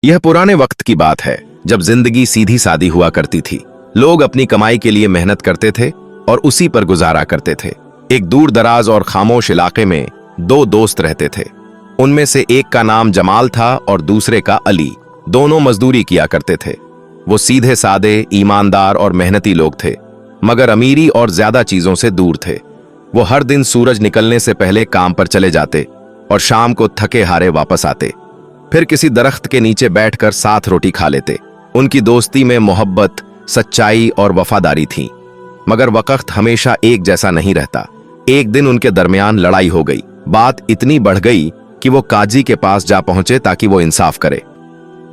यह पुराने वक्त की बात है, जब जिंदगी सीधी सादी हुआ करती थी। लोग अपनी कमाई के लिए मेहनत करते थे और उसी पर गुजारा करते थे। एक दूर दराज और खामोश इलाके में दो दोस्त रहते थे। उनमें से एक का नाम जमाल था और दूसरे का अली। दोनों मजदूरी किया करते थे। वो सीधे सादे, ईमानदार और मेहनती लोग थे, मगर अमीरी और ज्यादा चीजों से दूर थे। वो हर दिन सूरज निकलने से पहले काम पर चले जाते और शाम को थके हारे वापस आते। फिर किसी दरख्त के नीचे बैठकर साथ रोटी खा लेते। उनकी दोस्ती में मोहब्बत, सच्चाई और वफादारी थी, मगर वक्त हमेशा एक जैसा नहीं रहता। एक दिन उनके दरमियान लड़ाई हो गई। बात इतनी बढ़ गई कि वो काजी के पास जा पहुंचे ताकि वो इंसाफ करे।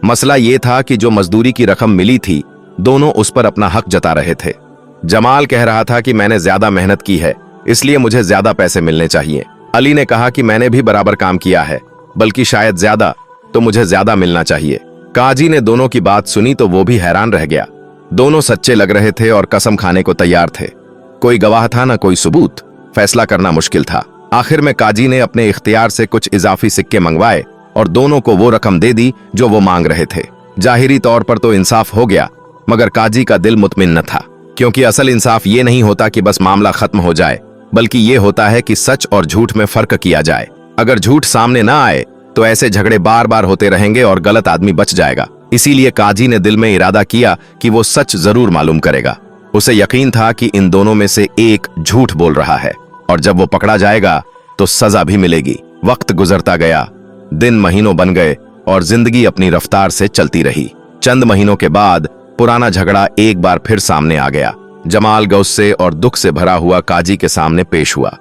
मसला ये था कि जो मजदूरी की रकम मिली थी, दोनों उस पर अपना हक जता रहे थे। जमाल कह रहा था कि मैंने ज्यादा मेहनत की है, इसलिए मुझे ज्यादा पैसे मिलने चाहिए। अली ने कहा कि मैंने भी बराबर काम किया है, बल्कि शायद ज्यादा, तो मुझे ज्यादा मिलना चाहिए। काजी ने दोनों की बात सुनी तो वो भी हैरान रह गया। दोनों सच्चे लग रहे थे और कसम खाने को तैयार थे। कोई गवाह था, ना कोई सबूत। फैसला करना मुश्किल था। आखिर में काजी ने अपने इख्तियार से कुछ इजाफी सिक्के मंगवाए और दोनों को वो रकम दे दी जो वो मांग रहे थे। जाहिरी तौर पर तो इंसाफ हो गया, मगर काजी का दिल मुतमिन न था, क्योंकि असल इंसाफ ये नहीं होता कि बस मामला खत्म हो जाए, बल्कि ये होता है कि सच और झूठ में फर्क किया जाए। अगर झूठ सामने ना आए तो ऐसे झगड़े बार बार होते रहेंगे और गलत आदमी बच जाएगा। इसीलिए काजी ने दिल में इरादा किया कि वो सच जरूर मालूम करेगा। उसे यकीन था कि इन दोनों में से एक झूठ बोल रहा है और जब वो पकड़ा जाएगा तो सजा भी मिलेगी। वक्त गुजरता गया, दिन महीनों बन गए और जिंदगी अपनी रफ्तार से चलती रही। चंद महीनों के बाद पुराना झगड़ा एक बार फिर सामने आ गया। जमाल गुस्से और दुख से भरा हुआ काजी के सामने पेश हुआ।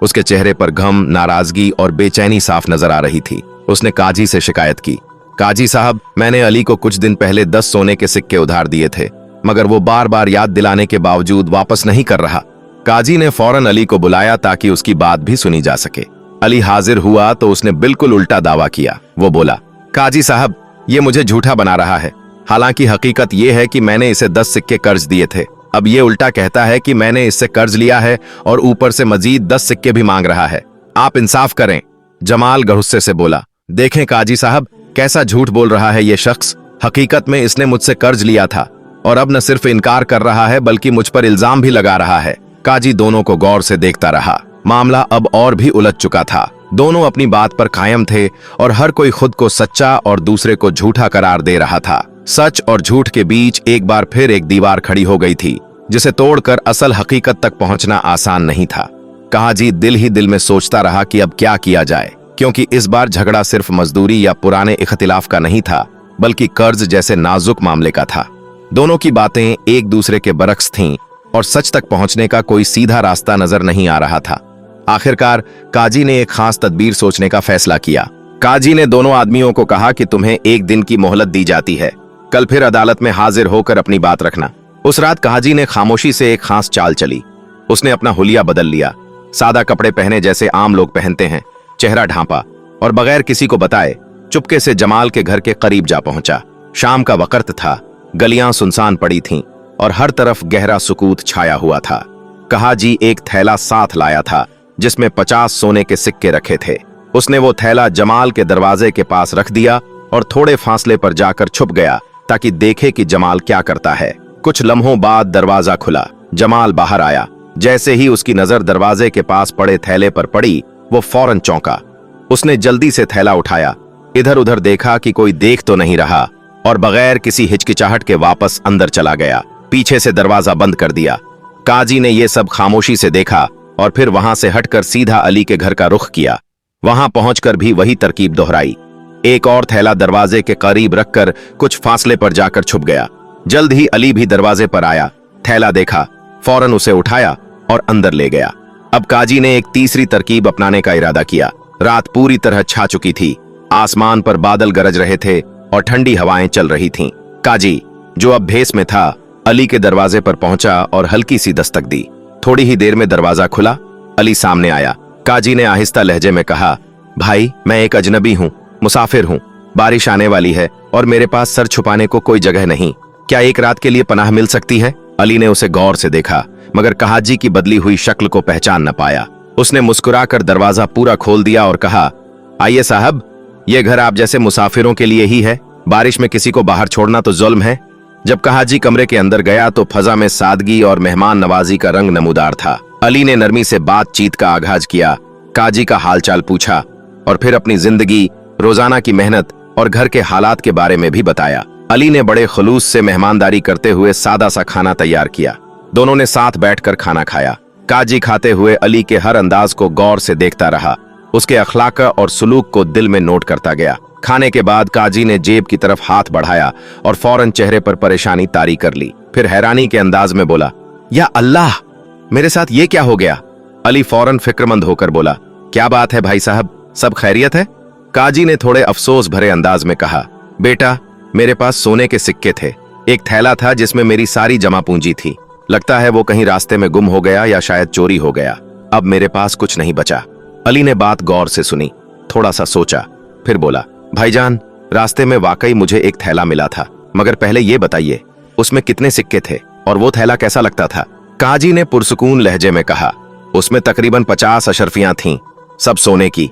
उसके चेहरे पर गम, नाराजगी और बेचैनी साफ नजर आ रही थी। उसने काजी से शिकायत की, काजी साहब, मैंने अली को कुछ दिन पहले 10 सोने के सिक्के उधार दिए थे, मगर वो बार बार याद दिलाने के बावजूद वापस नहीं कर रहा। काजी ने फौरन अली को बुलाया ताकि उसकी बात भी सुनी जा सके। अली हाजिर हुआ तो उसने बिल्कुल उल्टा दावा किया। वो बोला, काजी साहब, ये मुझे झूठा बना रहा है। हालांकि हकीकत ये है कि मैंने इसे 10 सिक्के कर्ज दिए थे। अब ये उल्टा कहता है कि मैंने इससे कर्ज लिया है और ऊपर से मजीद 10 सिक्के भी मांग रहा है। आप इंसाफ करें। जमाल गुस्से से बोला, देखें काजी साहब, कैसा झूठ बोल रहा है ये शख्स। हकीकत में इसने मुझसे कर्ज लिया था और अब न सिर्फ इनकार कर रहा है बल्कि मुझ पर इल्जाम भी लगा रहा है। काजी दोनों को गौर से देखता रहा। मामला अब और भी उलझ चुका था। दोनों अपनी बात पर कायम थे और हर कोई खुद को सच्चा और दूसरे को झूठा करार दे रहा था। सच और झूठ के बीच एक बार फिर एक दीवार खड़ी हो गई थी, जिसे तोड़कर असल हकीकत तक पहुंचना आसान नहीं था। काजी दिल ही दिल में सोचता रहा कि अब क्या किया जाए, क्योंकि इस बार झगड़ा सिर्फ मजदूरी या पुराने इख्तिलाफ का नहीं था, बल्कि कर्ज जैसे नाजुक मामले का था। दोनों की बातें एक दूसरे के बरक्स थीं और सच तक पहुंचने का कोई सीधा रास्ता नजर नहीं आ रहा था। आखिरकार काजी ने एक खास तदबीर सोचने का फैसला किया। काजी ने दोनों आदमियों को कहा कि तुम्हें एक दिन की मोहलत दी जाती है, कल फिर अदालत में हाजिर होकर अपनी बात रखना। उस रात काजी ने खामोशी से एक खास चाल चली। उसने अपना हुलिया बदल लिया, सादा कपड़े पहने जैसे आम लोग पहनते हैं, चेहरा ढांपा और बगैर किसी को बताए चुपके से जमाल के घर के करीब जा पहुंचा। शाम का वक्त था, गलियां सुनसान पड़ी थीं और हर तरफ गहरा सुकूत छाया हुआ था। काजी एक थैला साथ लाया था जिसमें 50 सोने के सिक्के रखे थे। उसने वो थैला जमाल के दरवाजे के पास रख दिया और थोड़े फासले पर जाकर छुप गया ताकि देखे कि जमाल क्या करता है। कुछ लम्हों बाद दरवाजा खुला। जमाल बाहर आया। जैसे ही उसकी नजर दरवाजे के पास पड़े थैले पर पड़ी, वो फौरन चौंका। उसने जल्दी से थैला उठाया, इधर उधर देखा कि कोई देख तो नहीं रहा और बगैर किसी हिचकिचाहट के वापस अंदर चला गया। पीछे से दरवाजा बंद कर दिया। काजी ने यह सब खामोशी से देखा और फिर वहां से हटकर सीधा अली के घर का रुख किया। वहां पहुंचकर भी वही तरकीब दोहराई। एक और थैला दरवाजे के करीब रखकर कुछ फासले पर जाकर छुप गया। जल्द ही अली भी दरवाजे पर आया। थैला देखा, फौरन उसे उठाया और अंदर ले गया। अब काजी ने एक तीसरी तरकीब अपनाने का इरादा किया। रात पूरी तरह छा चुकी थी। आसमान पर बादल गरज रहे थे और ठंडी हवाएं चल रही थीं। काजी, जो अब भेस में था, अली के दरवाजे पर पहुंचा और हल्की सी दस्तक दी। थोड़ी ही देर में दरवाजा खुला। अली सामने आया। काजी ने आहिस्ता लहजे में कहा, भाई, मैं एक अजनबी हूँ, मुसाफिर हूँ। बारिश आने वाली है और मेरे पास सर छुपाने को कोई जगह नहीं। क्या एक रात के लिए पनाह मिल सकती है? अली ने उसे गौर से देखा, मगर काजी की बदली हुई शक्ल को पहचान न पाया। उसने मुस्कुराकर दरवाजा पूरा खोल दिया और कहा, आइए साहब, ये घर आप जैसे मुसाफिरों के लिए ही है। बारिश में किसी को बाहर छोड़ना तो जुल्म है। जब काजी कमरे के अंदर गया तो फजा में सादगी और मेहमान नवाजी का रंग नमूदार था। अली ने नरमी से बातचीत का आगाज किया, काजी का हालचाल पूछा और फिर अपनी जिंदगी, रोजाना की मेहनत और घर के हालात के बारे में भी बताया। अली ने बड़े खुलूस से मेहमानदारी करते हुए सादा सा खाना तैयार किया। दोनों ने साथ बैठकर खाना खाया। काजी खाते हुए अली के हर अंदाज को गौर से देखता रहा, उसके अखलाक और सुलूक को दिल में नोट करता गया। खाने के बाद काजी ने जेब की तरफ हाथ बढ़ाया और फौरन चेहरे पर परेशानी तारी कर ली। फिर हैरानी के अंदाज में बोला, या अल्लाह, मेरे साथ ये क्या हो गया? अली फौरन फिक्रमंद होकर बोला, क्या बात है भाई साहब, सब खैरियत है? काजी ने थोड़े अफसोस भरे अंदाज में कहा, बेटा, मेरे पास सोने के सिक्के थे। एक थैला था जिसमें मेरी सारी जमा पूंजी थी। लगता है वो कहीं रास्ते में गुम हो गया या शायद चोरी हो गया। अब मेरे पास कुछ नहीं बचा। अली ने बात गौर से सुनी, थोड़ा सा सोचा, फिर बोला, भाईजान, रास्ते में वाकई मुझे एक थैला मिला था, मगर पहले ये बताइए उसमें कितने सिक्के थे और वो थैला कैसा लगता था? काजी ने पुरसुकून लहजे में कहा, उसमें तकरीबन 50 अशरफियां थीं, सब सोने की।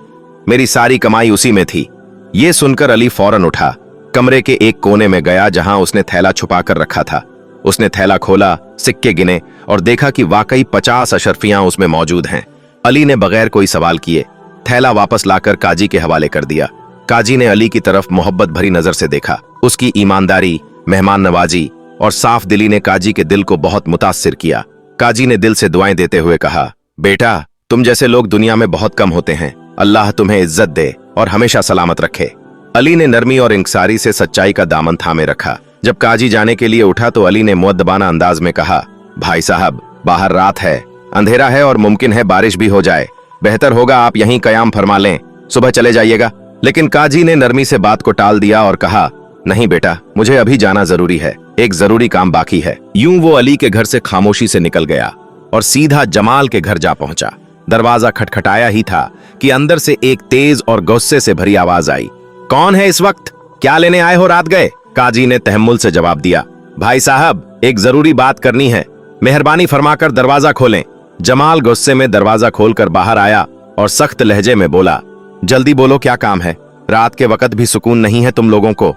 मेरी सारी कमाई उसी में थी। ये सुनकर अली फौरन उठा, कमरे के एक कोने में गया जहां उसने थैला छुपा कर रखा था। उसने थैला खोला, सिक्के गिने और देखा कि वाकई 50 अशरफियां उसमें मौजूद हैं। अली ने बगैर कोई सवाल किए थैला वापस लाकर काजी के हवाले कर दिया। काजी ने अली की तरफ मोहब्बत भरी नजर से देखा। उसकी ईमानदारी, मेहमान नवाजी और साफ दिली ने काजी के दिल को बहुत मुतासिर किया। काजी ने दिल से दुआएं देते हुए कहा, बेटा, तुम जैसे लोग दुनिया में बहुत कम होते हैं। अल्लाह तुम्हें इज्जत दे और हमेशा सलामत रखे। अली ने नरमी और इंकसारी से सच्चाई का दामन थामे रखा। जब काजी जाने के लिए उठा तो अली ने मुअद्दबाना अंदाज में कहा, भाई साहब, बाहर रात है, अंधेरा है और मुमकिन है बारिश भी हो जाए। बेहतर होगा आप यहीं कयाम फरमा लें, सुबह चले जाइएगा। लेकिन काजी ने नरमी से बात को टाल दिया और कहा, नहीं बेटा, मुझे अभी जाना जरूरी है, एक जरूरी काम बाकी है। यूं वो अली के घर से खामोशी से निकल गया और सीधा जमाल के घर जा पहुंचा। दरवाजा खटखटाया ही था कि अंदर से एक तेज और गुस्से से भरी आवाज आई, कौन है इस वक्त? क्या लेने आए हो रात गए? काजी ने तहम्मुल से जवाब दिया, भाई साहब, एक जरूरी बात करनी है, मेहरबानी फरमाकर दरवाजा खोलें। जमाल गुस्से में दरवाजा खोलकर बाहर आया और सख्त लहजे में बोला, जल्दी बोलो, क्या काम है? रात के वक्त भी सुकून नहीं है तुम लोगों को।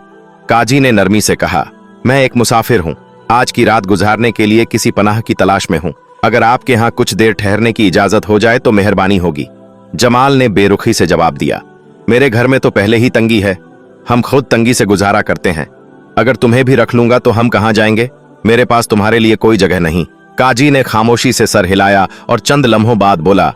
काजी ने नरमी से कहा, मैं एक मुसाफिर हूँ, आज की रात गुजारने के लिए किसी पनाह की तलाश में हूँ। अगर आपके यहाँ कुछ देर ठहरने की इजाजत हो जाए तो मेहरबानी होगी। जमाल ने बेरुखी से जवाब दिया, मेरे घर में तो पहले ही तंगी है, हम खुद तंगी से गुजारा करते हैं। अगर तुम्हें भी रख लूंगा तो हम कहाँ जाएंगे? मेरे पास तुम्हारे लिए कोई जगह नहीं। काजी ने खामोशी से सर हिलाया और चंद लम्हों बाद बोला,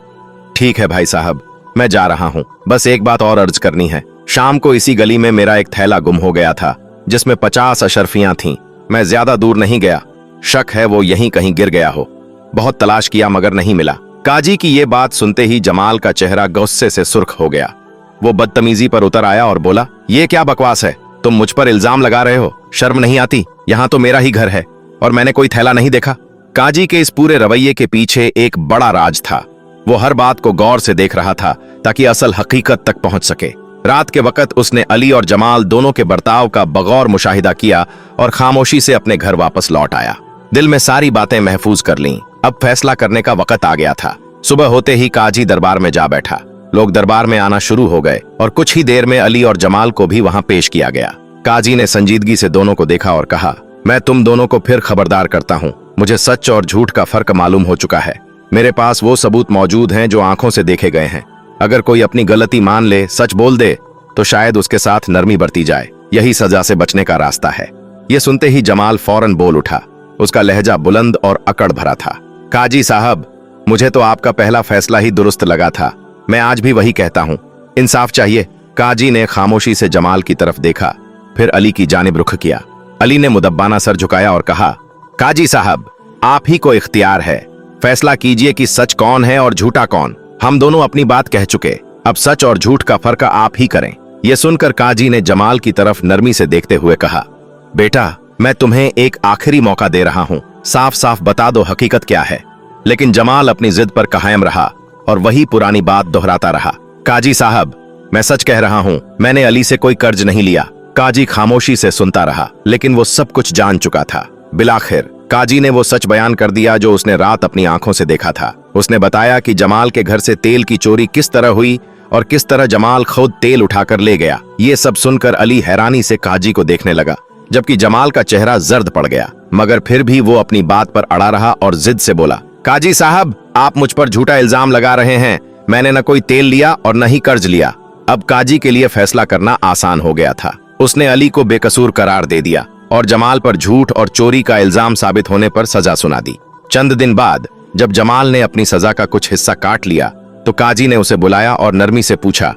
ठीक है भाई साहब, मैं जा रहा हूँ, बस एक बात और अर्ज करनी है। शाम को इसी गली में मेरा एक थैला गुम हो गया था जिसमें 50 अशरफियां थीं। मैं ज्यादा दूर नहीं गया, शक है वो यहीं कहीं गिर गया हो। बहुत तलाश किया मगर नहीं मिला। काजी की ये बात सुनते ही जमाल का चेहरा गुस्से से सुर्ख हो गया। वो बदतमीजी पर उतर आया और बोला, ये क्या बकवास है? तुम मुझ पर इल्जाम लगा रहे हो, शर्म नहीं आती? यहाँ तो मेरा ही घर है और मैंने कोई थैला नहीं देखा। काजी के इस पूरे रवैये के पीछे एक बड़ा राज था। वो हर बात को गौर से देख रहा था ताकि असल हकीकत तक पहुंच सके। रात के वक्त उसने अली और जमाल दोनों के बर्ताव का बगौर मुशाहिदा किया और खामोशी से अपने घर वापस लौट आया। दिल में सारी बातें महफूज कर लीं। अब फैसला करने का वक्त आ गया था। सुबह होते ही काजी दरबार में जा बैठा। लोग दरबार में आना शुरू हो गए और कुछ ही देर में अली और जमाल को भी वहां पेश किया गया। काजी ने संजीदगी से दोनों को देखा और कहा, मैं तुम दोनों को फिर खबरदार करता हूँ, मुझे सच और झूठ का फर्क मालूम हो चुका है। मेरे पास वो सबूत मौजूद हैं जो आंखों से देखे गए हैं। अगर कोई अपनी गलती मान ले, सच बोल दे, तो शायद उसके साथ नरमी बरती जाए। यही सजा से बचने का रास्ता है। ये सुनते ही जमाल फौरन बोल उठा। उसका लहजा बुलंद और अकड़ भरा था। काजी साहब, मुझे तो आपका पहला फैसला ही दुरुस्त लगा था। मैं आज भी वही कहता हूँ, इंसाफ चाहिए। काजी ने खामोशी से जमाल की तरफ देखा, फिर अली की जानिब रुख किया। अली ने मुदब्बाना सर झुकाया और कहा, काजी साहब, आप ही को इख्तियार है, फैसला कीजिए कि सच कौन है और झूठा कौन। हम दोनों अपनी बात कह चुके, अब सच और झूठ का फर्क आप ही करें। यह सुनकर काजी ने जमाल की तरफ नरमी से देखते हुए कहा, बेटा, मैं तुम्हें एक आखिरी मौका दे रहा हूँ, साफ साफ बता दो हकीकत क्या है। लेकिन जमाल अपनी जिद पर कायम रहा और वही पुरानी बात दोहराता रहा। काजी साहब, मैं सच कह रहा हूँ, मैंने अली से कोई कर्ज नहीं लिया। काजी खामोशी से सुनता रहा, लेकिन वो सब कुछ जान चुका था। बिलाखिर काजी ने वो सच बयान कर दिया जो उसने रात अपनी आंखों से देखा था। उसने बताया कि जमाल के घर से तेल की चोरी किस तरह हुई और किस तरह जमाल खुद तेल उठाकर ले गया। ये सब सुनकर अली हैरानी से काजी को देखने लगा, जबकि जमाल का चेहरा जर्द पड़ गया, मगर फिर भी वो अपनी बात पर अड़ा रहा और जिद से बोला, काजी साहब, आप मुझ पर झूठा इल्जाम लगा रहे हैं। मैंने न कोई तेल लिया और न ही कर्ज लिया। अब काजी के लिए फैसला करना आसान हो गया था। उसने अली को बेकसूर करार दे दिया और जमाल पर झूठ और चोरी का इल्जाम साबित होने पर सजा सुना दी। चंद दिन बाद जब जमाल ने अपनी सजा का कुछ हिस्सा काट लिया तो काजी ने उसे बुलाया और नरमी से पूछा,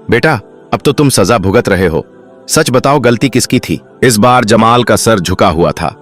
बेटा, अब तो तुम सजा भुगत रहे हो, सच बताओ गलती किसकी थी। इस बार जमाल का सर झुका हुआ था,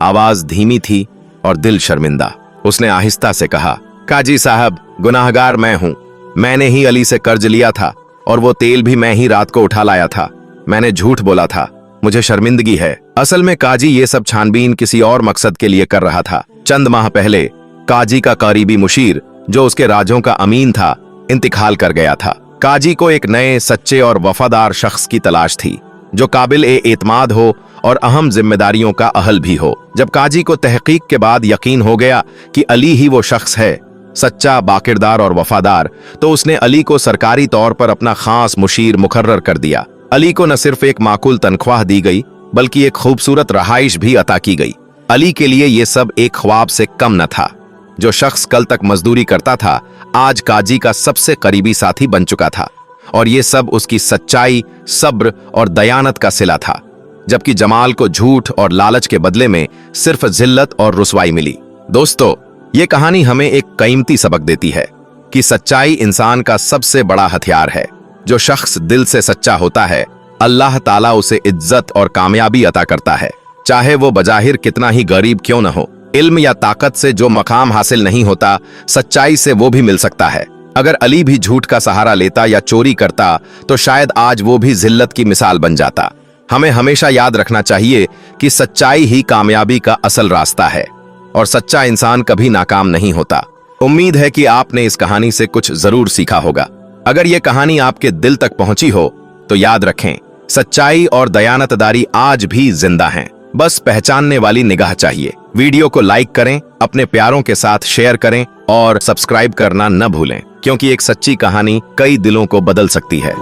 आवाज धीमी थी और दिल शर्मिंदा। उसने आहिस्ता से कहा, काजी साहब, गुनाहगार मैं हूं। मैंने ही अली से कर्ज लिया था और वो तेल भी मैं ही रात को उठा लाया था। मैंने झूठ बोला था, मुझे शर्मिंदगी है। असल में काजी ये सब छानबीन किसी और मकसद के लिए कर रहा था। चंद माह पहले काजी का करीबी मुशीर, जो उसके राजों का अमीन था, इंतकाल कर गया था। काजी को एक नए, सच्चे और वफादार शख्स की तलाश थी, जो काबिल एतमाद हो और अहम जिम्मेदारियों का अहल भी हो। जब काजी को तहकीक के बाद यकीन हो गया कि अली ही वो शख्स है, सच्चा, बाकिरदार और वफादार, तो उसने अली को सरकारी तौर पर अपना खास मुशीर मुकर्रर कर दिया। अली को न सिर्फ एक माकूल तनख्वाह दी गई, बल्कि एक खूबसूरत रहाइश भी अता की गई। अली के लिए ये सब एक ख्वाब से कम न था। जो शख्स कल तक मजदूरी करता था, आज काजी का सबसे करीबी साथी बन चुका था, और ये सब उसकी सच्चाई, सब्र और दयानत का सिला था। जबकि जमाल को झूठ और लालच के बदले में सिर्फ जिल्लत और रुसवाई मिली। दोस्तों, ये कहानी हमें एक कीमती सबक देती है कि सच्चाई इंसान का सबसे बड़ा हथियार है। जो शख्स दिल से सच्चा होता है, अल्लाह ताला उसे इज्जत और कामयाबी अता करता है, चाहे वो बजाहिर कितना ही गरीब क्यों न हो। इल्म या ताकत से जो मकाम हासिल नहीं होता, सच्चाई से वो भी मिल सकता है। अगर अली भी झूठ का सहारा लेता या चोरी करता, तो शायद आज वो भी जिल्लत की मिसाल बन जाता। हमें हमेशा याद रखना चाहिए कि सच्चाई ही कामयाबी का असल रास्ता है, और सच्चा इंसान कभी नाकाम नहीं होता। उम्मीद है कि आपने इस कहानी से कुछ जरूर सीखा होगा। अगर ये कहानी आपके दिल तक पहुंची हो, तो याद रखें, सच्चाई और दयानतदारी आज भी जिंदा हैं। बस पहचानने वाली निगाह चाहिए। वीडियो को लाइक करें, अपने प्यारों के साथ शेयर करें और सब्सक्राइब करना न भूलें, क्योंकि एक सच्ची कहानी कई दिलों को बदल सकती है।